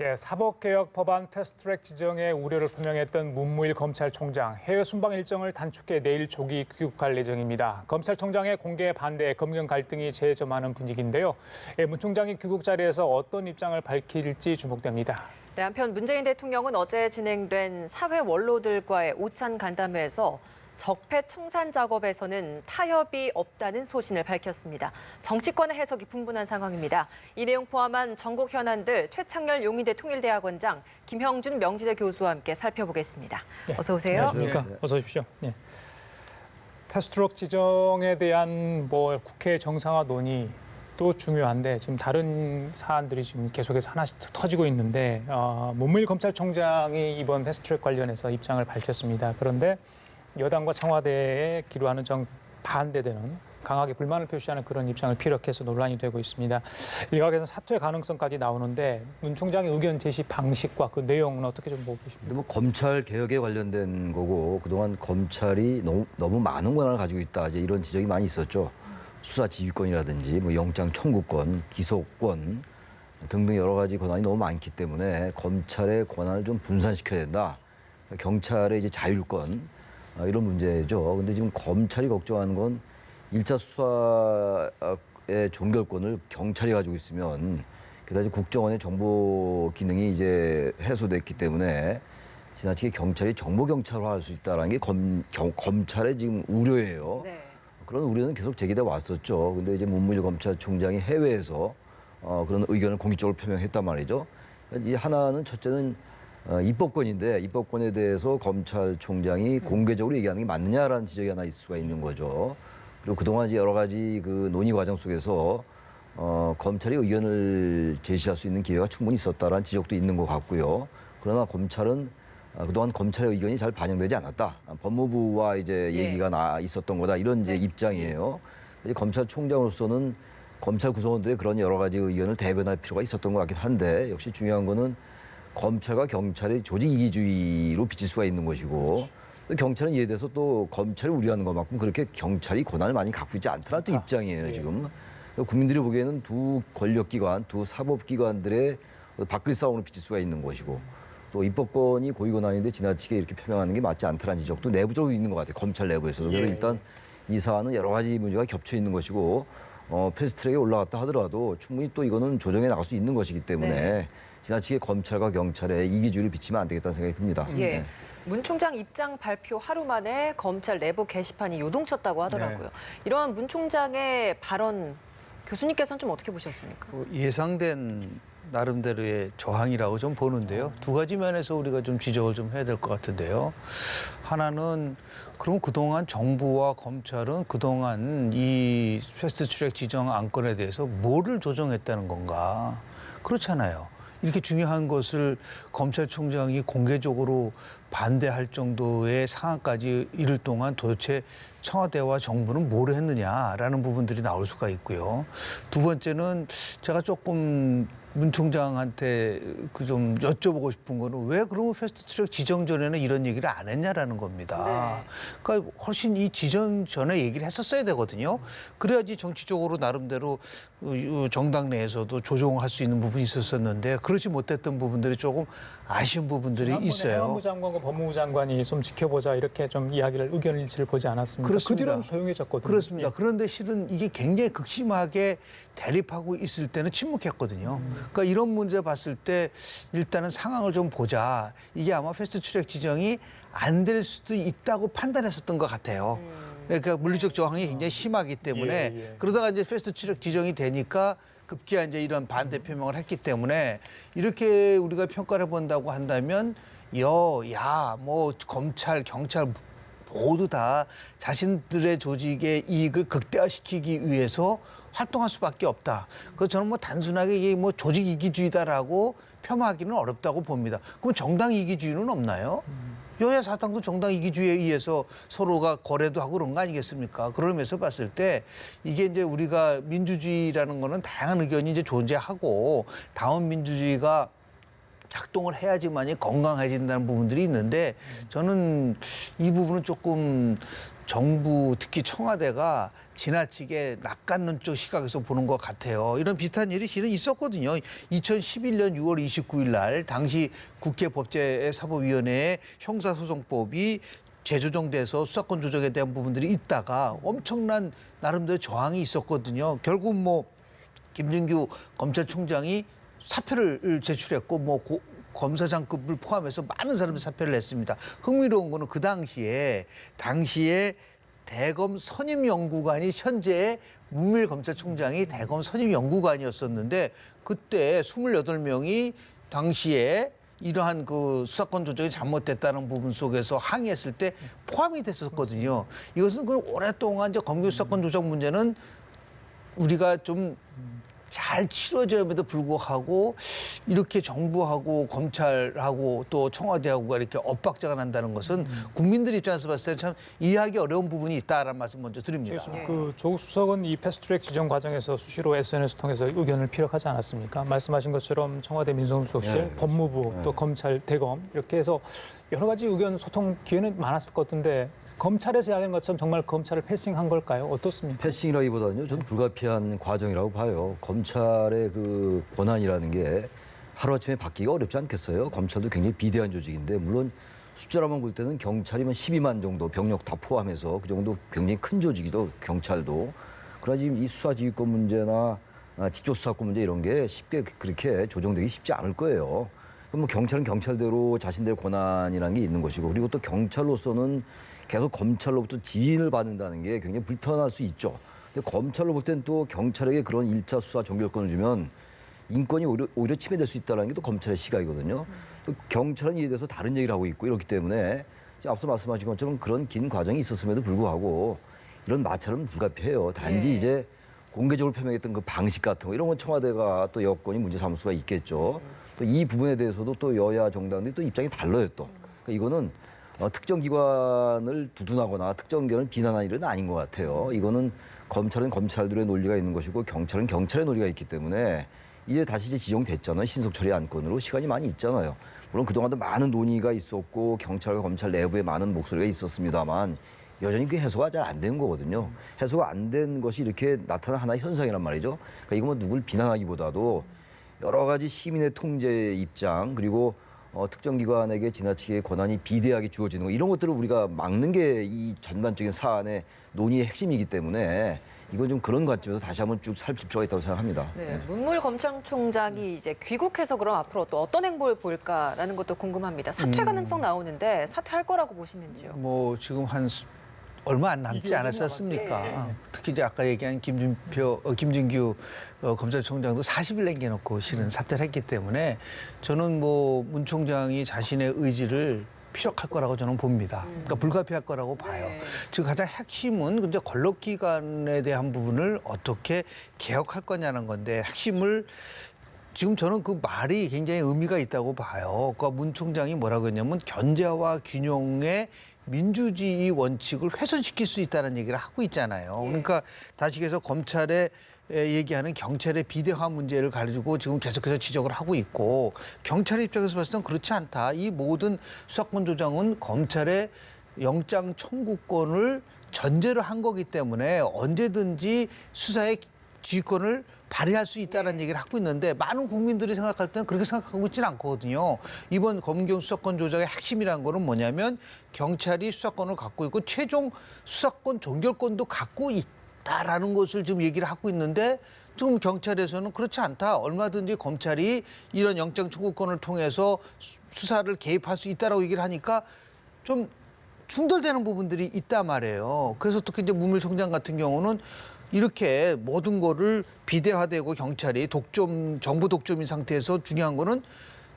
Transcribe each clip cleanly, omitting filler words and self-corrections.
예, 사법개혁 법안 패스트트랙 지정에 우려를 표명했던 문무일 검찰총장 해외 순방 일정을 단축해 내일 조기 귀국할 예정입니다. 검찰총장의 공개 반대에 검경 갈등이 재점하는 분위기인데요. 예, 문 총장이 귀국 자리에서 어떤 입장을 밝힐지 주목됩니다. 네, 한편 문재인 대통령은 어제 진행된 사회 원로들과의 오찬 간담회에서 적폐 청산 작업에서는 타협이 없다는 소신을 밝혔습니다. 정치권의 해석이 분분한 상황입니다. 이 내용 포함한 전국 현안들 최창렬 용인대 통일대학원장, 김형준 명지대 교수와 함께 살펴보겠습니다. 네, 어서 오세요. 안녕하십니까? 어서 오십시오. 네. 패스트트랙 지정에 대한 국회 정상화 논의도 중요한데 지금 다른 사안들이 지금 계속해서 하나씩 터지고 있는데 문무일 검찰총장이 이번 패스트트랙 관련해서 입장을 밝혔습니다. 그런데 여당과 청와대에 기류하는 반대되는 강하게 불만을 표시하는 그런 입장을 피력해서 논란이 되고 있습니다. 일각에서는 사퇴 가능성까지 나오는데 문 총장의 의견 제시 방식과 그 내용은 어떻게 좀 보고 계십니까? 뭐 검찰 개혁에 관련된 거고 그동안 검찰이 너무 많은 권한을 가지고 있다 이제 이런 지적이 많이 있었죠. 수사 지휘권이라든지 뭐 영장 청구권, 기소권 등등 여러 가지 권한이 너무 많기 때문에 검찰의 권한을 좀 분산시켜야 된다. 경찰의 이제 자율권 이런 문제죠. 근데 지금 검찰이 걱정하는 건 1차 수사의 종결권을 경찰이 가지고 있으면 게다가 국정원의 정보 기능이 이제 해소됐기 때문에 지나치게 경찰이 정보 경찰화할 수 있다는 게 검찰의 지금 우려예요. 네. 그런 우려는 계속 제기돼 왔었죠. 근데 이제 문무일 검찰총장이 해외에서 그런 의견을 공식적으로 표명했단 말이죠. 이제 하나는 첫째는 입법권인데 입법권에 대해서 검찰총장이 공개적으로 얘기하는 게 맞느냐라는 지적이 하나 있을 수가 있는 거죠. 그리고 그동안 이제 여러 가지 그 논의 과정 속에서 검찰이 의견을 제시할 수 있는 기회가 충분히 있었다라는 지적도 있는 것 같고요. 그러나 검찰은 그동안 검찰의 의견이 잘 반영되지 않았다. 법무부와 이제 얘기가 있었던 거다. 이런 이제 입장이에요. 이제 검찰총장으로서는 검찰 구성원들의 그런 여러 가지 의견을 대변할 필요가 있었던 것 같긴 한데 역시 중요한 거는 검찰과 경찰의 조직 이기주의로 비칠 수가 있는 것이고 경찰은 이에 대해서 또 검찰이 우려하는 것만큼 그렇게 경찰이 권한을 많이 갖고 있지 않다는 또 입장이에요. 지금 국민들이 보기에는 두 권력기관, 두 사법기관들의 밥그릇 싸움으로 비칠 수가 있는 것이고 또 입법권이 고위권한인데 지나치게 이렇게 표명하는 게 맞지 않다는 지적도 내부적으로 있는 것 같아요. 검찰 내부에서도. 그래서 일단 이 사안은 여러 가지 문제가 겹쳐 있는 것이고 패스트트랙에 올라갔다 하더라도 충분히 또 이거는 조정해 나갈 수 있는 것이기 때문에 지나치게 검찰과 경찰의 이기주의를 비치면 안 되겠다는 생각이 듭니다. 예. 문 총장 입장 발표 하루 만에 검찰 내부 게시판이 요동쳤다고 하더라고요. 이러한 문 총장의 발언 교수님께서는 좀 어떻게 보셨습니까? 예상된 나름대로의 저항이라고 좀 보는데요. 두 가지 면에서 우리가 좀 지적을 좀 해야 될 것 같은데요. 하나는 그럼 그동안 정부와 검찰은 그동안 이 패스트트랙 지정 안건에 대해서 뭐를 조정했다는 건가? 그렇잖아요. 이렇게 중요한 것을 검찰총장이 공개적으로 반대할 정도의 상황까지 이를 동안 도대체 청와대와 정부는 뭘 했느냐라는 부분들이 나올 수가 있고요. 두 번째는 제가 조금 문 총장한테 그 좀 여쭤보고 싶은 거는 왜 그러면 패스트트랙 지정 전에는 이런 얘기를 안 했냐라는 겁니다. 그러니까 훨씬 이 지정 전에 얘기를 했었어야 되거든요. 그래야지 정치적으로 나름대로 정당 내에서도 조정할 수 있는 부분이 있었었는데 그렇지 못했던 부분들이 조금 아쉬운 부분들이 있어요. 해관부 장관과 법무부 장관이 좀 지켜보자 이렇게 좀 이야기를 의견 일치를 보지 않았습니까? 그렇습니다. 그 뒤로는 조용해졌거든요. 그렇습니다. 그런데 실은 이게 굉장히 극심하게 대립하고 있을 때는 침묵했거든요. 그러니까 이런 문제 봤을 때 일단은 상황을 좀 보자. 이게 아마 패스트트랙 지정이 안 될 수도 있다고 판단했었던 것 같아요. 그러니까 물리적 저항이 굉장히 심하기 때문에 그러다가 이제 패스트트랙 지정이 되니까 급기야 이제 이런 반대 표명을 했기 때문에 이렇게 우리가 평가를 본다고 한다면 여야 뭐 검찰 경찰 모두 다 자신들의 조직의 이익을 극대화시키기 위해서 활동할 수밖에 없다. 그래서 저는 뭐 단순하게 이게 뭐 조직 이기주의다라고 폄하하기는 어렵다고 봅니다. 그럼 정당 이기주의는 없나요? 여야 사당도 정당 이기주의에 의해서 서로가 거래도 하고 그런 거 아니겠습니까? 그러면서 봤을 때 이게 이제 우리가 민주주의라는 거는 다양한 의견이 이제 존재하고 다원 민주주의가 작동을 해야지만이 건강해진다는 부분들이 있는데 저는 이 부분은 조금 정부 특히 청와대가 지나치게 낚아는 쪽 시각에서 보는 것 같아요. 이런 비슷한 일이 실은 있었거든요. 2011년 6월 29일 날 당시 국회 법제사법위원회의 형사소송법이 재조정돼서 수사권 조정에 대한 부분들이 있다가 엄청난 나름대로 저항이 있었거든요. 결국 뭐 김준규 검찰총장이 사표를 제출했고 뭐 검사장급을 포함해서 많은 사람들이 사표를 냈습니다. 흥미로운 거는 그 당시에 대검 선임연구관이 현재의 문밀 검찰총장이 대검 선임연구관이었었는데 그때 28명이 당시에 이러한 그 수사권 조정이 잘못됐다는 부분 속에서 항의했을 때 포함이 됐었거든요. 이것은 그 오랫동안 이제 검경 수사권 조정 문제는 우리가 좀 잘 치러져야에도 불구하고 이렇게 정부하고 검찰하고 또 청와대하고가 이렇게 엇박자가 난다는 것은 국민들 입장에서 봤을 때 참 이해하기 어려운 부분이 있다라는 말씀 먼저 드립니다. 그 조국 수석은 이 패스트트랙 지정 과정에서 수시로 SNS 통해서 의견을 피력하지 않았습니까? 말씀하신 것처럼 청와대 민정수석실, 법무부, 또 검찰, 대검 이렇게 해서 여러 가지 의견 소통 기회는 많았을 것 같은데 검찰에서 이야기한 것처럼 정말 검찰을 패싱한 걸까요? 어떻습니까? 패싱이라기보다는요, 저는 불가피한 과정이라고 봐요. 검찰의 그 권한이라는 게 하루아침에 바뀌기가 어렵지 않겠어요? 검찰도 굉장히 비대한 조직인데, 물론 숫자로만 볼 때는 경찰이면 12만 정도, 병력 다 포함해서 그 정도 굉장히 큰 조직이도 경찰도. 그러나 지금 이 수사지휘권 문제나 직조수사권 문제 이런 게 쉽게 그렇게 조정되기 쉽지 않을 거예요. 그럼 뭐 경찰은 경찰대로 자신들의 권한이라는 게 있는 것이고, 그리고 또 경찰로서는 계속 검찰로부터 지휘를 받는다는 게 굉장히 불편할 수 있죠. 근데 검찰로 볼 땐 또 경찰에게 그런 1차 수사 종결권을 주면 인권이 오히려 침해될 수 있다는 게 또 검찰의 시각이거든요. 또 경찰은 이에 대해서 다른 얘기를 하고 있고 이렇기 때문에 앞서 말씀하신 것처럼 그런 긴 과정이 있었음에도 불구하고 이런 마찰은 불가피해요. 단지 이제 공개적으로 표명했던 그 방식 같은 거 이런 건 청와대가 또 여권이 문제 삼을 수가 있겠죠. 또 이 부분에 대해서도 또 여야 정당들이 또 입장이 달라요 또. 그러니까 이거는 특정 기관을 두둔하거나 특정 기관을 비난하는 일은 아닌 것 같아요. 이거는 검찰은 검찰들의 논리가 있는 것이고 경찰은 경찰의 논리가 있기 때문에 이제 다시 지정됐잖아요. 신속처리 안건으로 시간이 많이 있잖아요. 물론 그동안도 많은 논의가 있었고 경찰과 검찰 내부에 많은 목소리가 있었습니다만 여전히 그게 해소가 잘 안 된 거거든요. 해소가 안 된 것이 이렇게 나타난 하나의 현상이란 말이죠. 그러니까 이거 뭐 누굴 비난하기보다도 여러 가지 시민의 통제 입장 그리고 특정 기관에게 지나치게 권한이 비대하게 주어지는 거 이런 것들을 우리가 막는 게 이 전반적인 사안의 논의의 핵심이기 때문에 이건 좀 그런 관점에서 다시 한번 쭉 살필 필요가 있다고 생각합니다. 네, 문물 검찰총장이 이제 귀국해서 그럼 앞으로 또 어떤 행보를 볼까라는 것도 궁금합니다. 사퇴 가능성 나오는데 사퇴할 거라고 보시는지요? 뭐 지금 한 얼마 안 남지 이게 않았었습니까? 남았어요. 특히 이제 아까 얘기한 김준규 검찰총장도 40일 남겨놓고 실은 사퇴를 했기 때문에 저는 뭐 문 총장이 자신의 의지를 피력할 거라고 저는 봅니다. 그러니까 불가피할 거라고 봐요. 네. 즉 가장 핵심은 이제 권력기관에 대한 부분을 어떻게 개혁할 거냐는 건데 핵심을 지금 저는 그 말이 굉장히 의미가 있다고 봐요. 그러니까 문 총장이 뭐라고 했냐면 견제와 균형의 민주주의 원칙을 훼손시킬 수 있다는 얘기를 하고 있잖아요. 그러니까 다시해서 검찰의 얘기하는 경찰의 비대화 문제를 가지고 지금 계속해서 지적을 하고 있고 경찰의 입장에서 봤을 땐 그렇지 않다. 이 모든 수사권 조정은 검찰의 영장 청구권을 전제로 한 거기 때문에 언제든지 수사의 지휘권을 발휘할 수 있다는 얘기를 하고 있는데 많은 국민들이 생각할 때는 그렇게 생각하고 있지는 않거든요. 이번 검경 수사권 조정의 핵심이라는 거는 뭐냐면 경찰이 수사권을 갖고 있고 최종 수사권 종결권도 갖고 있다라는 것을 지금 얘기를 하고 있는데 지금 경찰에서는 그렇지 않다. 얼마든지 검찰이 이런 영장 청구권을 통해서 수사를 개입할 수 있다라고 얘기를 하니까 좀 충돌되는 부분들이 있단 말이에요. 그래서 특히 이제 문밀 총장 같은 경우는 이렇게 모든 거를 비대화되고 경찰이 정부 독점인 상태에서 중요한 거는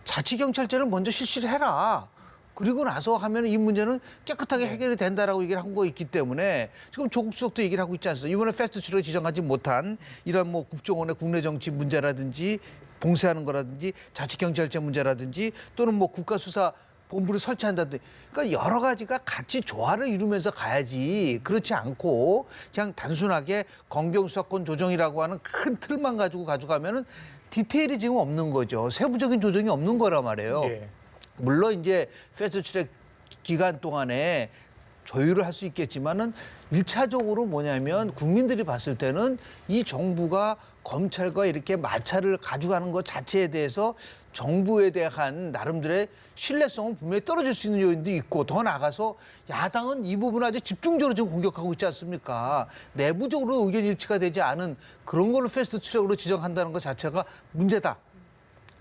자치경찰제를 먼저 실시를 해라. 그리고 나서 하면 이 문제는 깨끗하게 해결이 된다라고 얘기를 한 거 있기 때문에 지금 조국 수석도 얘기를 하고 있지 않습니까? 이번에 패스트트랙 지정하지 못한 이런 뭐 국정원의 국내 정치 문제라든지 봉쇄하는 거라든지 자치경찰제 문제라든지 또는 뭐 국가수사 본부를 설치한다든지 그러니까 여러 가지가 같이 조화를 이루면서 가야지 그렇지 않고 그냥 단순하게 검경 수사권 조정이라고 하는 큰 틀만 가져가면은 디테일이 지금 없는 거죠. 세부적인 조정이 없는 거란 말이에요. 예. 물론 이제 패스트트랙 기간 동안에 조율을 할 수 있겠지만은 일차적으로 뭐냐면 국민들이 봤을 때는 이 정부가 검찰과 이렇게 마찰을 가져가는 것 자체에 대해서 정부에 대한 나름대로의 신뢰성은 분명히 떨어질 수 있는 요인도 있고 더 나아가서 야당은 이 부분을 아주 집중적으로 지금 공격하고 있지 않습니까? 내부적으로 의견 일치가 되지 않은 그런 걸로 패스트 트랙으로 지정한다는 것 자체가 문제다.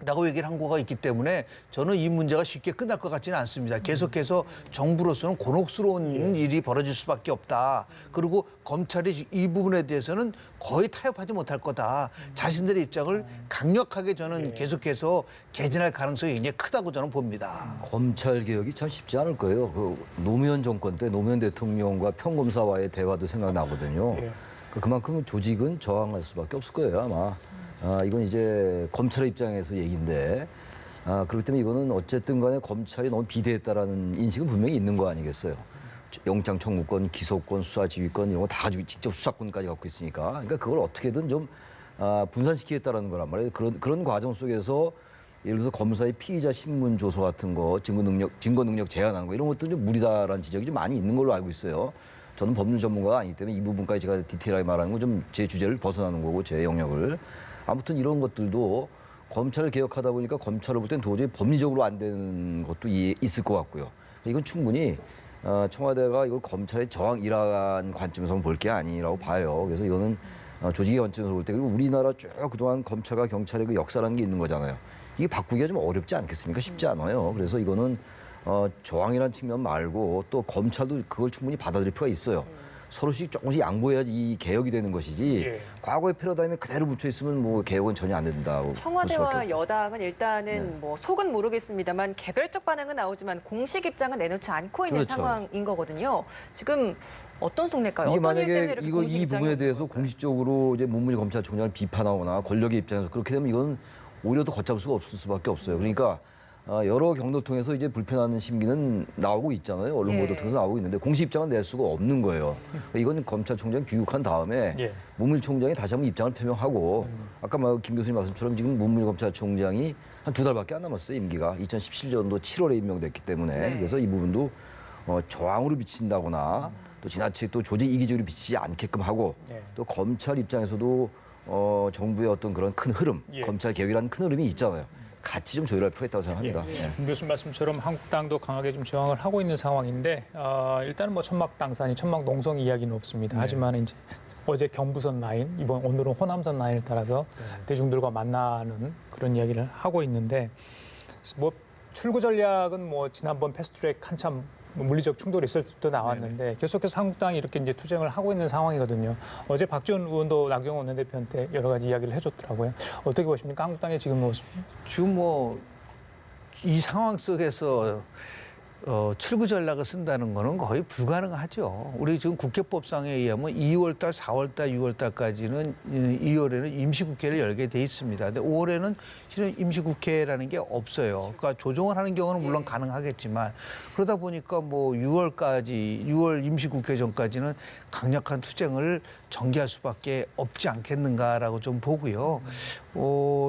라고 얘기를 한 거가 있기 때문에 저는 이 문제가 쉽게 끝날 것 같지는 않습니다. 계속해서 정부로서는 곤혹스러운 일이 벌어질 수밖에 없다. 그리고 검찰이 이 부분에 대해서는 거의 타협하지 못할 거다. 자신들의 입장을 강력하게 저는 계속해서 개진할 가능성이 굉장히 크다고 저는 봅니다. 검찰 개혁이 참 쉽지 않을 거예요. 그 노무현 정권 때 노무현 대통령과 평검사와의 대화도 생각나거든요. 그만큼 조직은 저항할 수밖에 없을 거예요, 아마. 이건 이제 검찰의 입장에서 얘기인데, 그렇기 때문에 이거는 어쨌든 간에 검찰이 너무 비대했다라는 인식은 분명히 있는 거 아니겠어요. 영장 청구권, 기소권, 수사지휘권 이런 거 다 가지고 직접 수사권까지 갖고 있으니까. 그러니까 그걸 어떻게든 좀 분산시키겠다라는 거란 말이에요. 그런 과정 속에서 예를 들어서 검사의 피의자 신문 조서 같은 거, 증거 능력 제한하는 거 이런 것도 좀 무리다라는 지적이 좀 많이 있는 걸로 알고 있어요. 저는 법률 전문가가 아니기 때문에 이 부분까지 제가 디테일하게 말하는 건 좀 제 주제를 벗어나는 거고 제 영역을. 아무튼 이런 것들도 검찰을 개혁하다 보니까 검찰을 볼 땐 도저히 법리적으로 안 되는 것도 있을 것 같고요. 이건 충분히 청와대가 이걸 검찰의 저항이라는 관점에서 볼 게 아니라고 봐요. 그래서 이거는 조직의 관점에서 볼 때 그리고 우리나라 쭉 그동안 검찰과 경찰의 그 역사라는 게 있는 거잖아요. 이게 바꾸기가 좀 어렵지 않겠습니까? 쉽지 않아요. 그래서 이거는 저항이라는 측면 말고 또 검찰도 그걸 충분히 받아들일 필요가 있어요. 서로씩 조금씩 양보해야지 이 개혁이 되는 것이지 과거의 패러다임에 그대로 묻혀 있으면 뭐 개혁은 전혀 안 된다고 청와대와 여당은 일단은 뭐 속은 모르겠습니다만 개별적 반응은 나오지만 공식 입장은 내놓지 않고 있는 그렇죠. 상황인 거거든요. 지금 어떤 속내일까요? 이게 어떤 일 때문에 만약에 이렇게 이거 공식 이 입장이 부분에 없는 대해서 걸까요? 공식적으로 이제 문무일 검찰총장을 비판하거나 권력의 입장에서 그렇게 되면 이건 오히려 더 걷잡을 수가 없을 수밖에 없어요. 그러니까 여러 경로를 통해서 이제 불편한 심기는 나오고 있잖아요. 언론 보도 통해서 나오고 있는데 공식 입장은 낼 수가 없는 거예요. 이건 검찰총장 귀국한 다음에 문무일 총장이 다시 한번 입장을 표명하고 아까 김 교수님 말씀처럼 지금 문무일 검찰총장이 한 2달밖에 안 남았어요. 임기가 2017년도 7월에 임명됐기 때문에 그래서 이 부분도 저항으로 비친다거나 또 지나치게 또 조직 이기적으로 비치지 않게끔 하고 또 검찰 입장에서도 정부의 어떤 그런 큰 흐름, 검찰 개혁이라는 큰 흐름이 있잖아요. 같이 좀 조율할 필요가 있다고 생각합니다. 김 교수님 말씀처럼 한국당도 강하게 좀 저항을 하고 있는 상황인데 일단은 뭐 천막 당사니 천막 농성 이야기는 없습니다. 하지만 이제 어제 경부선 라인, 오늘은 호남선 라인을 따라서 대중들과 만나는 그런 이야기를 하고 있는데 뭐 출구 전략은 뭐 지난번 패스트트랙 한참 물리적 충돌이 있을 때도 나왔는데 계속해서 한국당이 이렇게 이제 투쟁을 하고 있는 상황이거든요. 어제 박지원 의원도 나경원 원내대표한테 여러 가지 이야기를 해줬더라고요. 어떻게 보십니까? 한국당의 지금 모습. 지금 뭐 이 상황 속에서 출구 전략을 쓴다는 거는 거의 불가능하죠. 우리 지금 국회법상에 의하면 2월 달, 4월 달, 6월 달까지는 2월에는 임시국회를 열게 돼 있습니다. 근데 5월에는 실은 임시국회라는 게 없어요. 그러니까 조정을 하는 경우는 물론 가능하겠지만 그러다 보니까 뭐 6월 임시국회 전까지는 강력한 투쟁을 전개할 수밖에 없지 않겠는가라고 좀 보고요.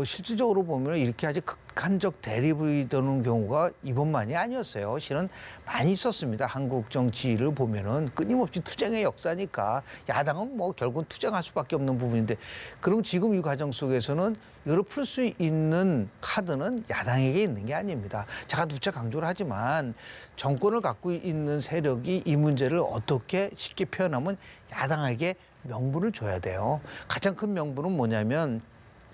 실질적으로 보면 이렇게 아주 극한적 대립이 되는 경우가 이번만이 아니었어요. 실은 많이 있었습니다. 한국 정치를 보면은 끊임없이 투쟁의 역사니까 야당은 뭐 결국은 투쟁할 수밖에 없는 부분인데 그럼 지금 이 과정 속에서는 이걸 풀 수 있는 카드는 야당에게 있는 게 아닙니다. 제가 누차 강조를 하지만 정권을 갖고 있는 세력이 이 문제를 어떻게 쉽게 표현하면 야당에게 명분을 줘야 돼요. 가장 큰 명분은 뭐냐면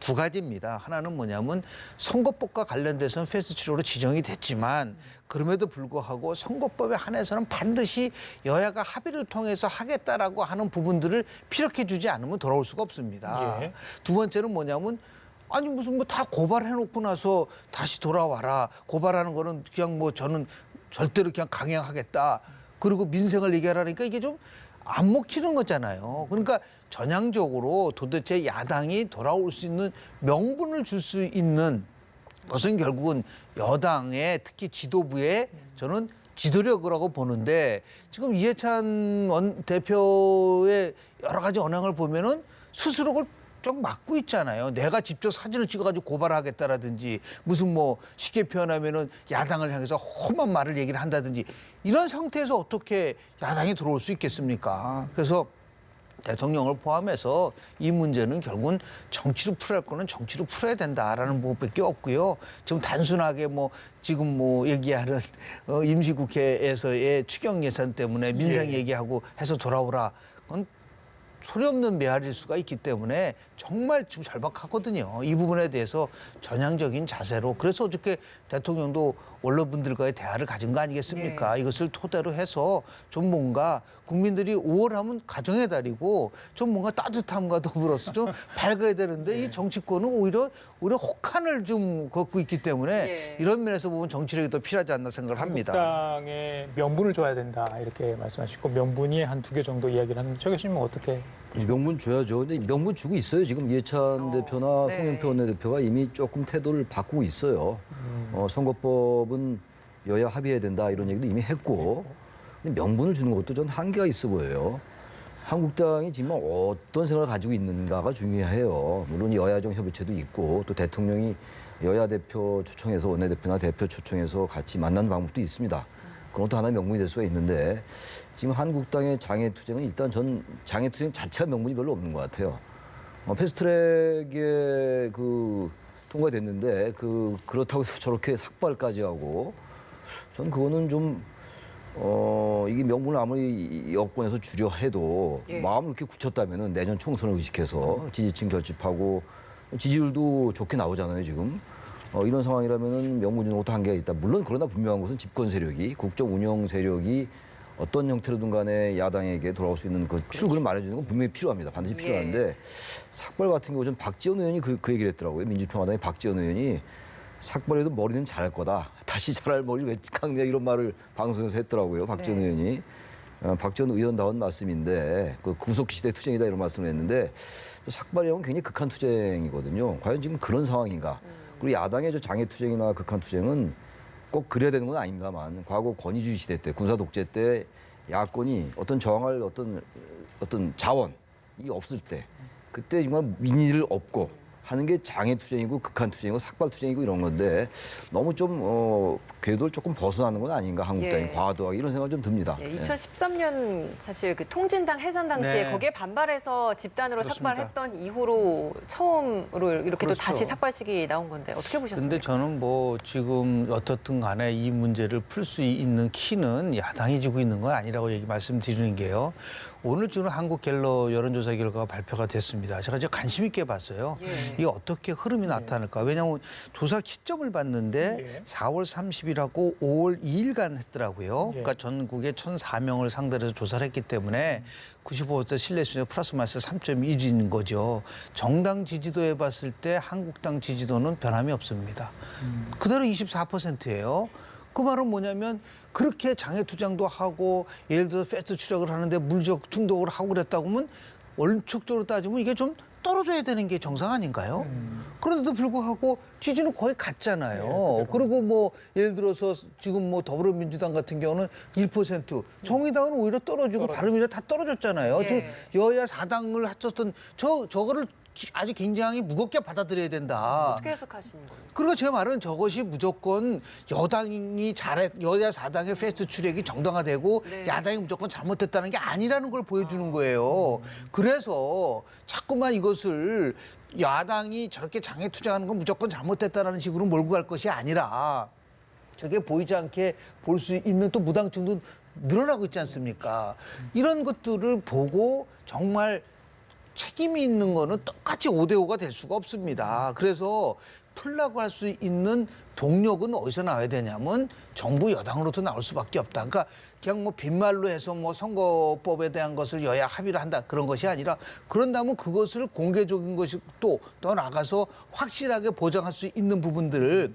두 가지입니다. 하나는 뭐냐면 선거법과 관련돼서는 패스트트랙으로 지정이 됐지만 그럼에도 불구하고 선거법에 한해서는 반드시 여야가 합의를 통해서 하겠다라고 하는 부분들을 피력해 주지 않으면 돌아올 수가 없습니다. 두 번째는 뭐냐면 아니 무슨 뭐 다 고발해놓고 나서 다시 돌아와라. 고발하는 거는 그냥 뭐 저는 절대로 그냥 강행하겠다. 그리고 민생을 얘기하라니까 이게 좀 안 먹히는 거잖아요. 그러니까 전향적으로 도대체 야당이 돌아올 수 있는 명분을 줄 수 있는 것은 결국은 여당의 특히 지도부의 저는 지도력이라고 보는데 지금 이해찬 대표의 여러 가지 언행을 보면은 스스로 그걸 좀 막고 있잖아요. 내가 직접 사진을 찍어가지고 고발하겠다라든지 무슨 뭐 쉽게 표현하면은 야당을 향해서 험한 말을 얘기를 한다든지 이런 상태에서 어떻게 야당이 들어올 수 있겠습니까? 그래서 대통령을 포함해서 이 문제는 결국은 정치로 풀어야 할 거는 정치로 풀어야 된다라는 부분밖에 없고요. 지금 단순하게 뭐 지금 뭐 얘기하는 임시국회에서의 추경 예산 때문에 민생 예. 얘기하고 해서 돌아오라. 그건 소리 없는 메아리일 수가 있기 때문에 정말 지금 절박하거든요. 이 부분에 대해서 전향적인 자세로 그래서 어저께 대통령도 언론분들과의 대화를 가진 거 아니겠습니까? 이것을 토대로 해서 좀 뭔가 국민들이 5월 하면 가정의 달이고 좀 뭔가 따뜻함과 더불어서 좀 밝아야 되는데 이 정치권은 오히려 혹한을 좀 걷고 있기 때문에 이런 면에서 보면 정치력이 더 필요하지 않나 생각을 합니다. 한국당에 명분을 줘야 된다 이렇게 말씀하시고 명분이 한 2개 정도 이야기를 하는데 저 교수님은 어떻게? 명분 줘야죠. 근데 명분 주고 있어요. 지금 이해찬 대표나 네. 홍영표 원내대표가 이미 조금 태도를 바꾸고 있어요. 선거법은 여야 합의해야 된다 이런 얘기도 이미 했고 근데 명분을 주는 것도 전 한계가 있어 보여요. 한국당이 지금 어떤 생각을 가지고 있는가가 중요해요. 물론 여야정 협의체도 있고 또 대통령이 여야 대표 초청해서 원내대표나 대표 초청해서 같이 만나는 방법도 있습니다. 그런 것도 하나의 명분이 될 수가 있는데 지금 한국당의 장애투쟁은 일단 전 장애투쟁 자체가 명분이 별로 없는 것 같아요. 패스트트랙에 통과됐는데 그렇다고 해서 저렇게 삭발까지 하고 전 그거는 좀 이게 명분을 아무리 여권에서 주려 해도 마음을 이렇게 굳혔다면은 내년 총선을 의식해서 지지층 결집하고 지지율도 좋게 나오잖아요 지금. 이런 상황이라면은 명분 주는 것도 한계가 있다. 물론 그러나 분명한 것은 집권 세력이 국정 운영 세력이 어떤 형태로든 간에 야당에게 돌아올 수 있는 그 출구를 말해주는 건 분명히 필요합니다. 반드시 필요한데 삭발 같은 경우 전 박지원 의원이 그 얘기를 했더라고요. 민주평화당의 박지원 의원이 삭발해도 머리는 잘할 거다. 다시 잘할 머리를 왜 깎냐 이런 말을 방송에서 했더라고요. 박지원 의원이. 박지원 의원다운 말씀인데 그 구속 시대 투쟁이다 이런 말씀을 했는데 삭발이라면 굉장히 극한 투쟁이거든요. 과연 지금 그런 상황인가? 그리고 야당의 저 장애 투쟁이나 극한 투쟁은 꼭 그래야 되는 건 아닙니다만 과거 권위주의 시대 때 군사 독재 때 야권이 어떤 저항할 어떤 자원이 없을 때 그때 정말 민의를 얻고 하는 게 장애 투쟁이고 극한 투쟁이고 삭발 투쟁이고 이런 건데 너무 좀 궤도를 조금 벗어나는 건 아닌가 한국당이 과도하게 이런 생각이 좀 듭니다. 2013년 사실 그 통진당 해산 당시에 거기에 반발해서 집단으로 그렇습니다. 삭발했던 이후로 처음으로 이렇게 또 그렇죠. 다시 삭발식이 나온 건데 어떻게 보셨습니까? 근데 저는 뭐 지금 어떻든 간에 이 문제를 풀 수 있는 키는 야당이 지고 있는 건 아니라고 말씀드리는 게요. 오늘 지금 한국갤럽 여론조사 결과가 발표가 됐습니다. 제가 이제 관심 있게 봤어요. 이게 어떻게 흐름이 나타날까. 왜냐하면 조사 시점을 봤는데 4월 30일하고 5월 2일간 했더라고요. 그러니까 전국에 1,004명을 상대로 해서 조사를 했기 때문에 95% 신뢰 수준 플러스 마이너스 3.1인 거죠. 정당 지지도에 봤을 때 한국당 지지도는 변함이 없습니다. 그대로 24%예요. 그 말은 뭐냐면 그렇게 장애투쟁도 하고 예를 들어 패스트 트랙을 하는데 물적 중독을 하고 그랬다고 하면 원칙적으로 따지면 이게 좀 떨어져야 되는 게 정상 아닌가요? 그런데도 불구하고 지지는 거의 같잖아요. 그리고 뭐 예를 들어서 지금 뭐 더불어민주당 같은 경우는 1%, 정의당은 오히려 떨어지고 바른미래당 다 떨어졌잖아요. 지금 여야 4당을 합쳤던 저거를 아주 굉장히 무겁게 받아들여야 된다. 어떻게 해석하시는 거예요? 그리고 제 말은 저것이 무조건 여당이 여야 4당의 패스트 트랙이 정당화되고 야당이 무조건 잘못했다는 게 아니라는 걸 보여주는 거예요. 그래서 자꾸만 이것을 야당이 저렇게 장애 투쟁하는 건 무조건 잘못됐다는 식으로 몰고 갈 것이 아니라 저게 보이지 않게 볼 수 있는 또 무당층도 늘어나고 있지 않습니까? 이런 것들을 보고 정말 책임이 있는 거는 똑같이 5대5가 될 수가 없습니다. 그래서 풀라고 할 수 있는 동력은 어디서 나와야 되냐면 정부 여당으로부터 나올 수밖에 없다. 그러니까 그냥 뭐 빈말로 해서 뭐 선거법에 대한 것을 여야 합의를 한다 그런 것이 아니라 그런다면 그것을 공개적인 것이 또 나가서 확실하게 보장할 수 있는 부분들을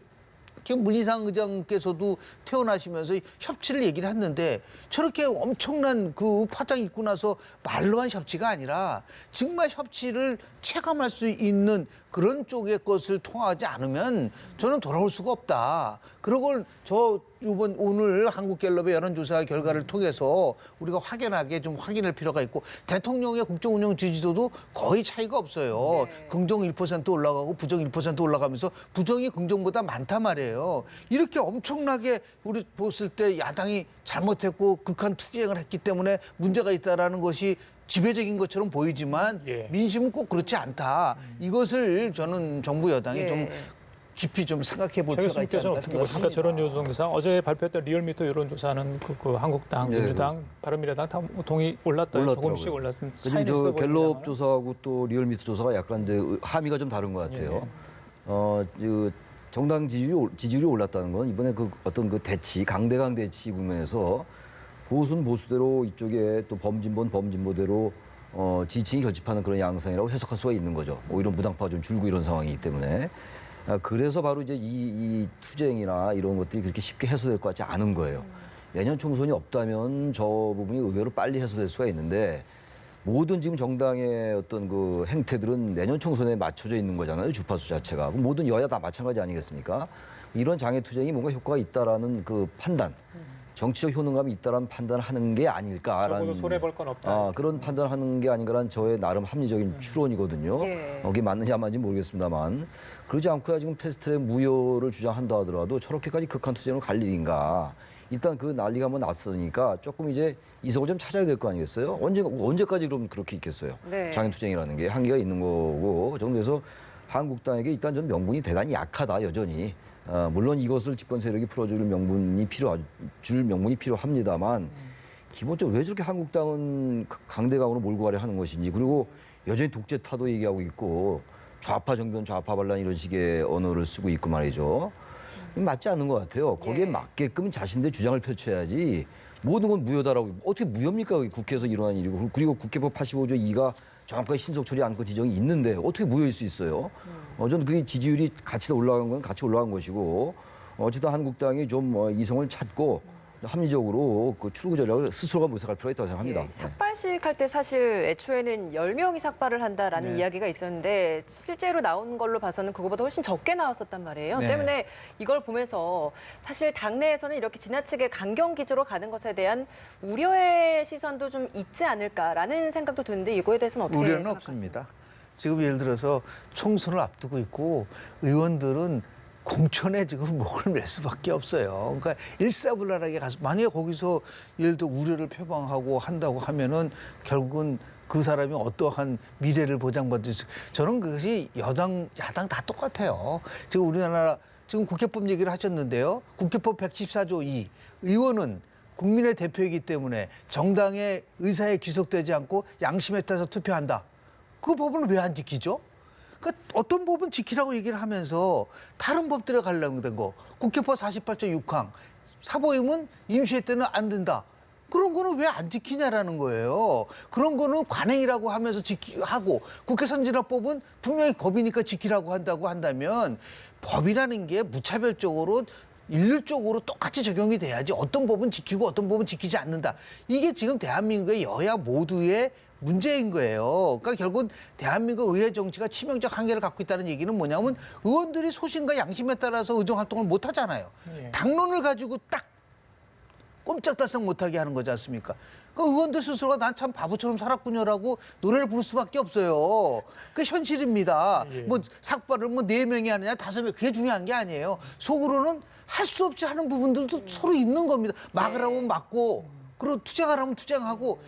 지금 문희상 의장께서도 태어나시면서 협치를 얘기를 했는데 저렇게 엄청난 그 파장 입고 나서 말로만 협치가 아니라 정말 협치를 체감할 수 있는 그런 쪽의 것을 통하지 않으면 저는 돌아올 수가 없다. 그걸 저 이번 오늘 한국갤럽의 여론조사 결과를 통해서 우리가 확연하게 좀 확인할 필요가 있고 대통령의 국정운영 지지도도 거의 차이가 없어요. 네. 긍정 1% 올라가고 부정 1% 올라가면서 부정이 긍정보다 많단 말이에요. 이렇게 엄청나게 우리 봤을 때 야당이 잘못했고 극한 투쟁을 했기 때문에 문제가 있다라는 것이 지배적인 것처럼 보이지만 예. 민심은 꼭 그렇지 않다. 이것을 저는 정부 여당이 예. 좀 깊이 좀 생각해 볼 최 필요가 있지 교수님께서는 않을까 어떻게 보십니까? 생각합니다. 저런 여론조사 어제 발표했던 리얼미터 여론조사는 그 한국당, 예, 민주당, 바른미래당 다 동의 올랐다. 올랐더라고요. 조금씩 올랐습니다. 지금 저 갤럽 조사하고 또 리얼미터 조사가 약간 이제 함의가 좀 다른 것 같아요. 그 정당 지지율이 올랐다는 건 이번에 그 어떤 그 대치, 강대강 대치 국면에서 보수는 보수대로 이쪽에 또 범진보는 범진보대로 지지층이 결집하는 그런 양상이라고 해석할 수가 있는 거죠. 오히려 무당파가 좀 줄고 이런 상황이기 때문에. 그래서 바로 이제 이 투쟁이나 이런 것들이 그렇게 쉽게 해소될 것 같지 않은 거예요. 내년 총선이 없다면 저 부분이 의외로 빨리 해소될 수가 있는데 모든 지금 정당의 어떤 그 행태들은 내년 총선에 맞춰져 있는 거잖아요. 주파수 자체가. 모든 여야 다 마찬가지 아니겠습니까? 이런 장애 투쟁이 뭔가 효과가 있다라는 그 판단, 정치적 효능감이 있다라는 판단을 하는 게 아닐까라는 적어도 손해 볼 건 없다. 그런 판단을 하는 게 아닌가라는 저의 나름 합리적인 추론이거든요. 예. 그게 맞느냐 안 맞는지 모르겠습니다만 그러지 않고야 지금 패스트트랙 무효를 주장한다 하더라도 저렇게까지 극한 투쟁으로 갈 일인가. 일단 그 난리가 한번 났으니까 조금 이제 이성을 좀 찾아야 될 거 아니겠어요? 언제까지 그럼 그렇게 있겠어요? 네. 장애투쟁이라는 게 한계가 있는 거고. 그래서 한국당에게 일단 전 명분이 대단히 약하다 여전히. 물론 이것을 집권 세력이 풀어줄 명분이 필요합니다만 기본적으로 왜 저렇게 한국당은 강대강으로 몰고 가려 하는 것인지 그리고 여전히 독재 타도 얘기하고 있고 좌파 정변 좌파 반란 이런 식의 언어를 쓰고 있고 말이죠. 맞지 않는 것 같아요. 거기에 예. 맞게끔 자신들의 주장을 펼쳐야지 모든 건 무효다라고 어떻게 무효입니까? 국회에서 일어난 일이고 그리고 국회법 85조 2가 정확하게 신속 처리 안건 지정이 있는데 어떻게 무효일 수 있어요? 저는 그게 지지율이 같이 올라간 건 같이 올라간 것이고 어쨌든 한국당이 좀 이성을 찾고 합리적으로 그 출구 전략을 스스로가 모색할 필요가 있다고 생각합니다. 예, 삭발식 할 때 사실 애초에는 10명이 삭발을 한다라는 네. 이야기가 있었는데 실제로 나온 걸로 봐서는 그거보다 훨씬 적게 나왔었단 말이에요. 네. 때문에 이걸 보면서 사실 당내에서는 이렇게 지나치게 강경 기조로 가는 것에 대한 우려의 시선도 좀 있지 않을까라는 생각도 드는데 이거에 대해서는 어떻게 우려는 생각하세요? 없습니다. 지금 예를 들어서 총선을 앞두고 있고 의원들은 공천에 지금 목을 맬 수밖에 없어요. 그러니까 일사불란하게 가서 만약에 거기서 예를 들어 우려를 표방하고 한다고 하면은 결국은 그 사람이 어떠한 미래를 보장받을 수 저는 그것이 여당 야당 다 똑같아요. 지금 우리나라 지금 국회법 얘기를 하셨는데요. 국회법 114조 2 의원은 국민의 대표이기 때문에 정당의 의사에 귀속되지 않고 양심에 따라서 투표한다. 그 법을 왜 안 지키죠? 그러니까 어떤 법은 지키라고 얘기를 하면서 다른 법들에 가려고 된 거. 국회법 48조 6항. 사보임은 임시회 때는 안 된다. 그런 거는 왜 안 지키냐라는 거예요. 그런 거는 관행이라고 하면서 하고 국회 선진화법은 분명히 법이니까 지키라고 한다고 한다면 법이라는 게 무차별적으로 일률적으로 똑같이 적용이 돼야지 어떤 법은 지키고 어떤 법은 지키지 않는다. 이게 지금 대한민국의 여야 모두의 문제인 거예요. 그러니까 결국은 대한민국 의회 정치가 치명적 한계를 갖고 있다는 얘기는 뭐냐면 의원들이 소신과 양심에 따라서 의정 활동을 못 하잖아요. 예. 당론을 가지고 딱 꼼짝달싹 못하게 하는 거지 않습니까? 그 의원들 스스로가 난 참 바보처럼 살았군요라고 노래를 부를 수밖에 없어요. 그 현실입니다. 예. 뭐 삭발을 뭐 4명이 하느냐 5명 그게 중요한 게 아니에요. 속으로는 할 수 없이 하는 부분들도 서로 있는 겁니다. 막으라면 막고 그리고 투쟁하라면 투쟁하고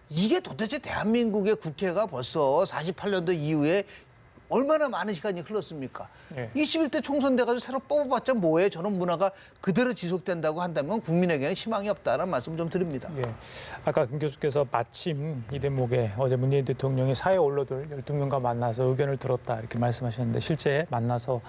이게 도대체 대한민국의 국회가 벌써 48년도 이후에 얼마나 많은 시간이 흘렀습니까? 예. 21대 총선 돼가지고 새로 뽑아봤자 뭐해? 저런 문화가 그대로 지속된다고 한다면 국민에게는 희망이 없다는 말씀 좀 드립니다. 예. 아까 김 교수께서 마침 이 대목에 어제 문재인 대통령이 사회 언론들 12명과 만나서 의견을 들었다 이렇게 말씀하셨는데 실제 만나서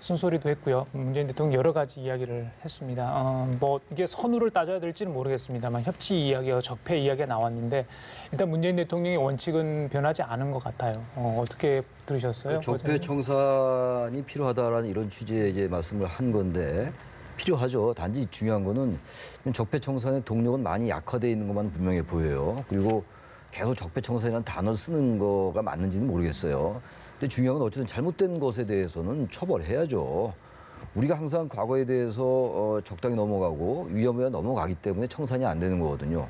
쓴소리도 했고요. 문재인 대통령 여러 가지 이야기를 했습니다. 뭐 이게 선후를 따져야 될지는 모르겠습니다만 협치 이야기와 적폐 이야기가 나왔는데 일단 문재인 대통령의 원칙은 변하지 않은 것 같아요. 어떻게 들으셨어요? 적폐 청산이 필요하다라는 이런 취지의 이제 말씀을 한 건데 필요하죠. 단지 중요한 거는 적폐 청산의 동력은 많이 약화되어 있는 것만 분명해 보여요. 그리고 계속 적폐 청산이라는 단어를 쓰는 거가 맞는지는 모르겠어요. 근데 중요한 건 어쨌든 잘못된 것에 대해서는 처벌해야죠. 우리가 항상 과거에 대해서 적당히 넘어가고 위험에 넘어가기 때문에 청산이 안 되는 거거든요.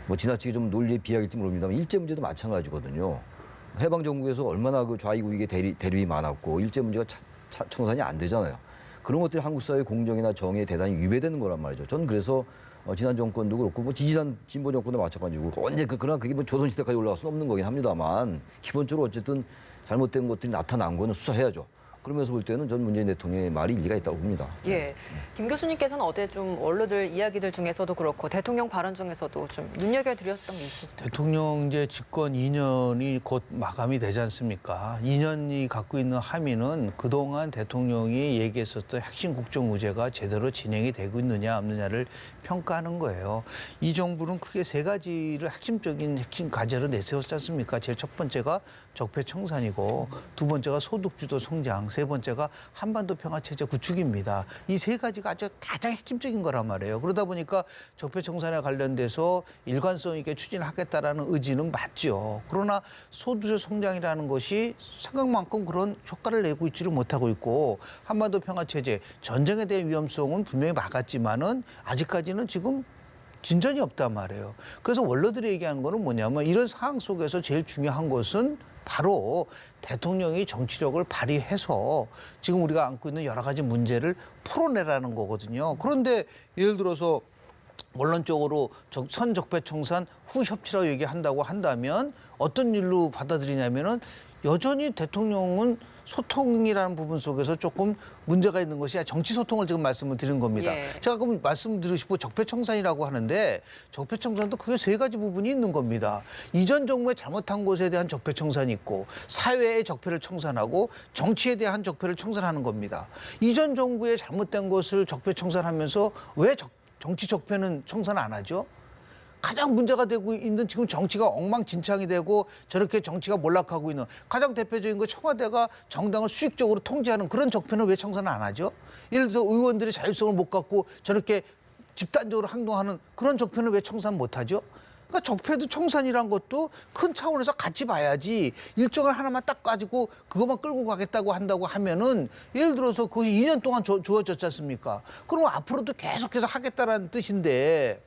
뭐 지나치게 좀 논리에 비하할지 모릅니다만 일제 문제도 마찬가지거든요. 해방 정부에서 얼마나 그 좌익 우익의 대립이 많았고 일제 문제가 청산이 안 되잖아요. 그런 것들이 한국 사회 공정이나 정의에 대단히 위배되는 거란 말이죠. 전 그래서 지난 정권도 그렇고 뭐 지지난 진보 정권도 마찬가지고 언제 그러나 그게 뭐 조선 시대까지 올라갈 수는 없는 거긴 합니다만 기본적으로 어쨌든 잘못된 것들이 나타난 거는 수사해야죠. 그러면서 볼 때는 전 문재인 대통령의 말이 일리가 있다고 봅니다. 예. 김 교수님께서는 어제 좀 언론들 이야기들 중에서도 그렇고 대통령 발언 중에서도 좀 눈여겨드렸던 게 있습니다. 대통령 이제 집권 2년이 곧 마감이 되지 않습니까? 2년이 갖고 있는 함의는 그동안 대통령이 얘기했었던 핵심 국정 의제가 제대로 진행이 되고 있느냐 없느냐를 평가하는 거예요. 이 정부는 크게 세 가지를 핵심 과제로 내세웠지 않습니까? 제일 첫 번째가 적폐 청산이고 두 번째가 소득주도 성장, 세 번째가 한반도 평화체제 구축입니다. 이 세 가지가 아주 가장 핵심적인 거란 말이에요. 그러다 보니까 적폐 청산에 관련돼서 일관성 있게 추진하겠다라는 의지는 맞죠. 그러나 소득주도 성장이라는 것이 생각만큼 그런 효과를 내고 있지를 못하고 있고 한반도 평화체제, 전쟁에 대한 위험성은 분명히 막았지만은 아직까지는 지금 진전이 없단 말이에요. 그래서 원로들이 얘기하는 거는 뭐냐면 이런 상황 속에서 제일 중요한 것은 바로 대통령이 정치력을 발휘해서 지금 우리가 안고 있는 여러 가지 문제를 풀어내라는 거거든요. 그런데 예를 들어서 원론적으로 선적폐 청산 후 협치라고 얘기한다고 한다면 어떤 일로 받아들이냐면은 여전히 대통령은 소통이라는 부분 속에서 조금 문제가 있는 것이 정치 소통을 지금 말씀을 드린 겁니다. 예. 제가 그럼 말씀드리고 싶고 적폐청산이라고 하는데 적폐청산도 크게 세 가지 부분이 있는 겁니다. 이전 정부의 잘못한 것에 대한 적폐청산이 있고 사회의 적폐를 청산하고 정치에 대한 적폐를 청산하는 겁니다. 이전 정부의 잘못된 것을 적폐청산하면서 왜 정치 적폐는 청산 안 하죠? 가장 문제가 되고 있는 지금 정치가 엉망진창이 되고 저렇게 정치가 몰락하고 있는 가장 대표적인 거 청와대가 정당을 수직적으로 통제하는 그런 적폐는 왜 청산을 안 하죠? 예를 들어서 의원들이 자율성을 못 갖고 저렇게 집단적으로 행동하는 그런 적폐는 왜 청산 못 하죠? 그러니까 적폐도 청산이란 것도 큰 차원에서 같이 봐야지 일정을 하나만 딱 가지고 그것만 끌고 가겠다고 한다고 하면은 예를 들어서 그것이 2년 동안 주어졌지 않습니까? 그럼 앞으로도 계속해서 하겠다라는 뜻인데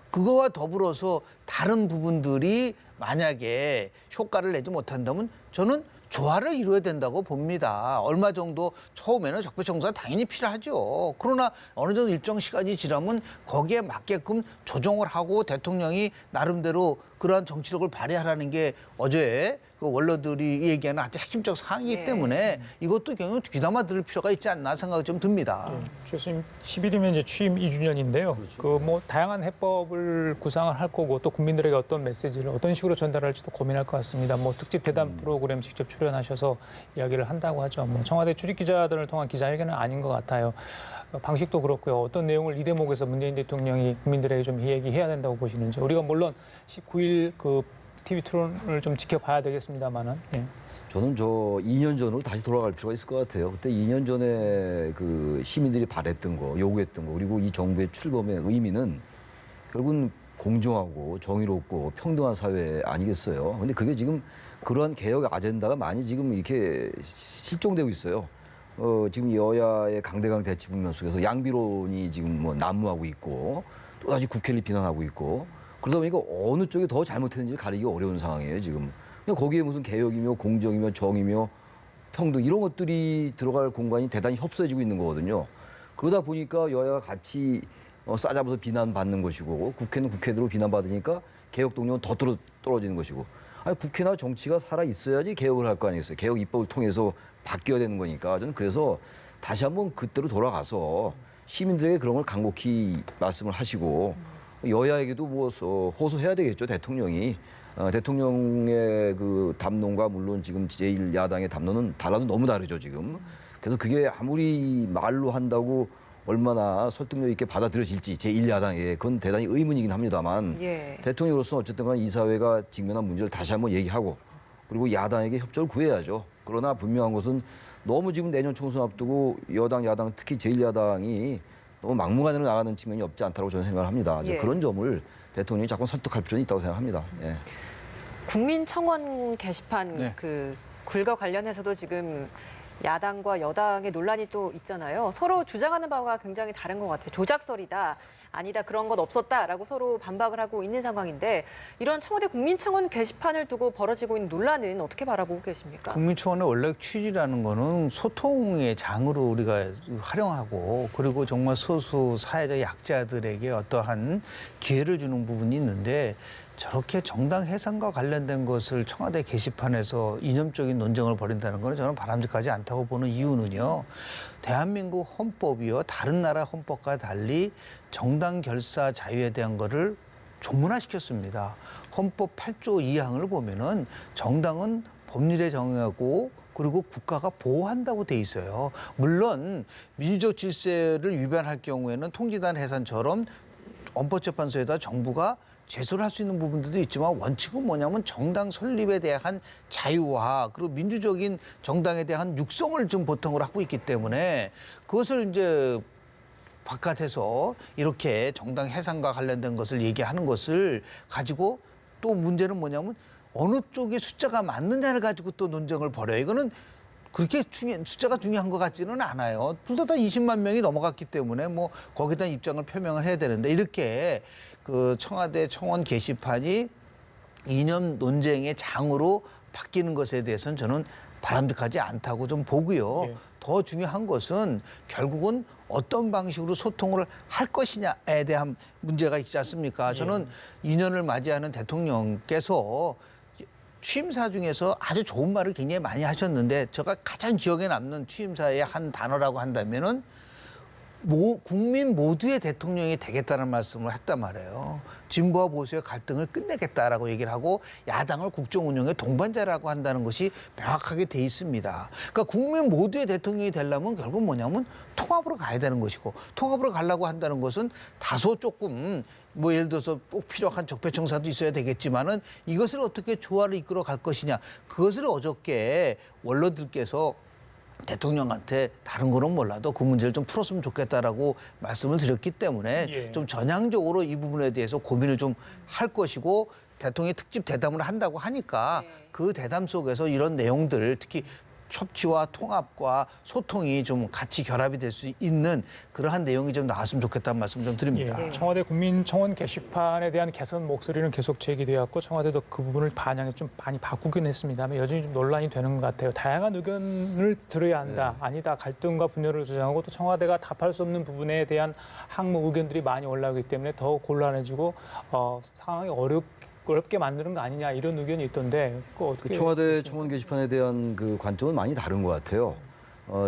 그거와 더불어서 다른 부분들이 만약에 효과를 내지 못한다면 저는 조화를 이루어야 된다고 봅니다. 얼마 정도 처음에는 적폐 청산 당연히 필요하죠. 그러나 어느 정도 일정 시간이 지나면 거기에 맞게끔 조정을 하고 대통령이 나름대로 그러한 정치력을 발휘하라는 게 어제 그 원로들이 얘기하는 아주 핵심적 사항이기 때문에 이것도 경우 귀담아 들을 필요가 있지 않나 생각이 좀 듭니다. 교수님 10일이면 이제 취임 2주년인데요. 그 뭐 다양한 해법을 구상을 할 거고 또 국민들에게 어떤 메시지를 어떤 식으로 전달할지도 고민할 것 같습니다. 뭐 특집 대담 프로그램 직접 출연하셔서 이야기를 한다고 하죠. 뭐 청와대 출입 기자들을 통한 기자회견은 아닌 것 같아요. 방식도 그렇고요. 어떤 내용을 이 대목에서 문재인 대통령이 국민들에게 좀 얘기해야 된다고 보시는지. 우리가 물론 19일 그 TV 토론을 좀 지켜봐야 되겠습니다만은. 예. 저는 2년 전으로 다시 돌아갈 필요가 있을 것 같아요. 그때 2년 전에 그 시민들이 바랬던 거, 요구했던 거, 그리고 이 정부의 출범의 의미는 결국은 공정하고 정의롭고 평등한 사회 아니겠어요. 근데 그게 지금 그러한 개혁 아젠다가 많이 지금 이렇게 실종되고 있어요. 지금 여야의 강대강 대치 국면 속에서 양비론이 지금 뭐 난무하고 있고 또다시 국회를 비난하고 있고 그러다 보니까 어느 쪽이 더 잘못했는지 가리기 어려운 상황이에요, 지금. 그냥 거기에 무슨 개혁이며 공정이며 정의며 평등 이런 것들이 들어갈 공간이 대단히 협소해지고 있는 거거든요. 그러다 보니까 여야가 같이 싸잡아서 비난받는 것이고 국회는 국회대로 비난받으니까 개혁 동력은 더 떨어지는 것이고 아니, 국회나 정치가 살아있어야지 개혁을 할 거 아니겠어요. 개혁 입법을 통해서 바뀌어야 되는 거니까 저는 그래서 다시 한번 그때로 돌아가서 시민들에게 그런 걸 간곡히 말씀을 하시고 여야에게도 뭐 호소해야 되겠죠. 대통령이. 대통령의 그 담론과 물론 지금 제1야당의 담론은 달라도 너무 다르죠, 지금. 그래서 그게 아무리 말로 한다고 얼마나 설득력 있게 받아들여질지 제1야당에 그건 대단히 의문이긴 합니다만 대통령으로서 어쨌든 간 이 사회가 직면한 문제를 다시 한번 얘기하고 그리고 야당에게 협조를 구해야죠. 그러나 분명한 것은 너무 지금 내년 총선 앞두고 여당, 야당 특히 제1야당이 너무 막무가내로 나가는 측면이 없지 않다고 저는 생각을 합니다. 그런 점을 대통령이 자꾸 설득할 필요는 있다고 생각합니다. 예. 국민청원 게시판 그 굴과 관련해서도 지금 야당과 여당의 논란이 또 있잖아요. 서로 주장하는 바가 굉장히 다른 것 같아요. 조작설이다. 아니다. 그런 것 없었다라고 서로 반박을 하고 있는 상황인데 이런 청와대 국민청원 게시판을 두고 벌어지고 있는 논란은 어떻게 바라보고 계십니까? 국민청원의 원래 취지라는 거는 소통의 장으로 우리가 활용하고 그리고 정말 소수 사회적 약자들에게 어떠한 기회를 주는 부분이 있는데 저렇게 정당 해산과 관련된 것을 청와대 게시판에서 이념적인 논쟁을 벌인다는 것은 저는 바람직하지 않다고 보는 이유는요. 대한민국 헌법이요. 다른 나라 헌법과 달리 정당 결사 자유에 대한 거를 조문화시켰습니다. 헌법 8조 2항을 보면은 정당은 법률에 정하고 그리고 국가가 보호한다고 돼 있어요. 물론 민주적 질서를 위반할 경우에는 통지단 해산처럼 헌법재판소에다 정부가 제소를 할 수 있는 부분들도 있지만 원칙은 뭐냐면 정당 설립에 대한 자유와 그리고 민주적인 정당에 대한 육성을 좀 보통으로 하고 있기 때문에 그것을 이제 바깥에서 이렇게 정당 해산과 관련된 것을 얘기하는 것을 가지고 또 문제는 뭐냐면 어느 쪽에 숫자가 맞느냐를 가지고 또 논쟁을 벌여요. 이거는 그렇게 숫자가 중요한 것 같지는 않아요. 둘 다 20만 명이 넘어갔기 때문에 뭐 거기에 대한 입장을 표명을 해야 되는데 이렇게 그 청와대 청원 게시판이 이념 논쟁의 장으로 바뀌는 것에 대해서는 저는 바람직하지 않다고 좀 보고요. 예. 더 중요한 것은 결국은 어떤 방식으로 소통을 할 것이냐에 대한 문제가 있지 않습니까? 저는 2년을 맞이하는 대통령께서 취임사 중에서 아주 좋은 말을 굉장히 많이 하셨는데 제가 가장 기억에 남는 취임사의 한 단어라고 한다면은 국민 모두의 대통령이 되겠다는 말씀을 했단 말이에요. 진보와 보수의 갈등을 끝내겠다라고 얘기를 하고 야당을 국정 운영의 동반자라고 한다는 것이 명확하게 돼 있습니다. 그러니까 국민 모두의 대통령이 되려면 결국 뭐냐면 통합으로 가야 되는 것이고 통합으로 가려고 한다는 것은 다소 조금 뭐 예를 들어서 꼭 필요한 적폐청사도 있어야 되겠지만은 이것을 어떻게 조화를 이끌어 갈 것이냐 그것을 어저께 원로들께서 대통령한테 다른 거는 몰라도 그 문제를 좀 풀었으면 좋겠다라고 말씀을 드렸기 때문에 예. 좀 전향적으로 이 부분에 대해서 고민을 좀 할 것이고 대통령이 특집 대담을 한다고 하니까 그 대담 속에서 이런 내용들 특히 협치와 통합과 소통이 좀 같이 결합이 될 수 있는 그러한 내용이 좀 나왔으면 좋겠다는 말씀 좀 드립니다. 예, 청와대 국민청원 게시판에 대한 개선 목소리는 계속 제기되었고 청와대도 그 부분을 반영해 좀 많이 바꾸긴 했습니다만 여전히 좀 논란이 되는 것 같아요. 다양한 의견을 들어야 한다. 아니다. 갈등과 분열을 주장하고 또 청와대가 답할 수 없는 부분에 대한 항목 의견들이 많이 올라오기 때문에 더 곤란해지고 상황이 어렵게 만드는 거 아니냐 이런 의견이 있던데 그거 어떻게 청와대 보십니까? 청원 게시판에 대한 그 관점은 많이 다른 것 같아요.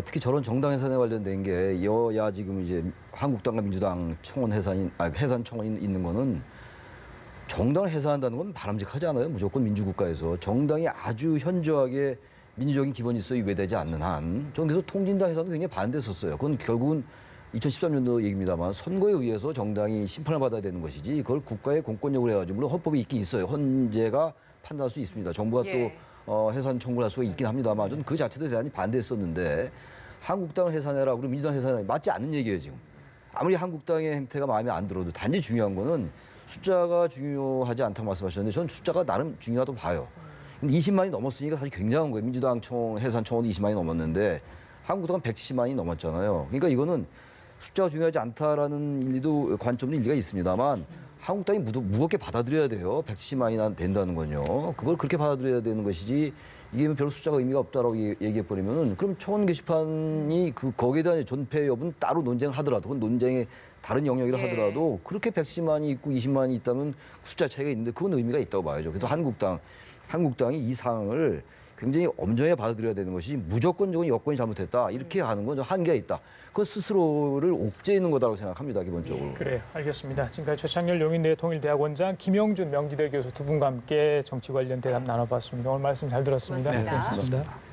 특히 저런 정당 해산에 관련된 게 여야 지금 이제 한국당과 민주당 청원 해산 청원이 있는 거는 정당을 해산한다는 건 바람직하지 않아요. 무조건 민주국가에서 정당이 아주 현저하게 민주적인 기본 질서에 위배되지 않는 한 저는 그래서 통진당 해산도 굉장히 반대했었어요. 그건 결국은 2013년도 얘기입니다만 선거에 의해서 정당이 심판을 받아야 되는 것이지 그걸 국가의 공권력으로 해가지고 물론 헌법이 있긴 있어요. 헌재가 판단할 수 있습니다. 정부가 또 해산 청구를 할 수가 있긴 합니다만 저는 그 자체도 대단히 반대했었는데 한국당을 해산해라 그리고 민주당 해산해라 맞지 않는 얘기예요 지금. 아무리 한국당의 행태가 마음에 안 들어도 단지 중요한 거는 숫자가 중요하지 않다고 말씀하셨는데 저는 숫자가 나름 중요하다고 봐요. 근데 20만이 넘었으니까 사실 굉장한 거예요. 민주당 해산 청원도 20만이 넘었는데 한국당은 170만이 넘었잖아요. 그러니까 이거는 숫자가 중요하지 않다라는 일리도 관점도 일리가 있습니다만 한국당이 무겁게 받아들여야 돼요. 170만이나 된다는 건요. 그걸 그렇게 받아들여야 되는 것이지 이게 별로 숫자가 의미가 없다라고 얘기해버리면은 그럼 청원 게시판이 거기에 대한 존폐 여부는 따로 논쟁을 하더라도 그건 논쟁의 다른 영역이라 하더라도 그렇게 110만이 있고 20만이 있다면 숫자 차이가 있는데 그건 의미가 있다고 봐야죠. 그래서 한국당이 이 사항을 굉장히 엄정하게 받아들여야 되는 것이 무조건적인 여건이 잘못했다. 이렇게 하는 건 한계가 있다. 그건 스스로를 옥죄이는 거다라고 생각합니다. 기본적으로. 그래요. 알겠습니다. 지금까지 최창렬 용인대 통일대학원장, 김영준 명지대 교수 두 분과 함께 정치 관련 대담 나눠봤습니다. 오늘 말씀 잘 들었습니다. 고맙습니다. 고맙습니다.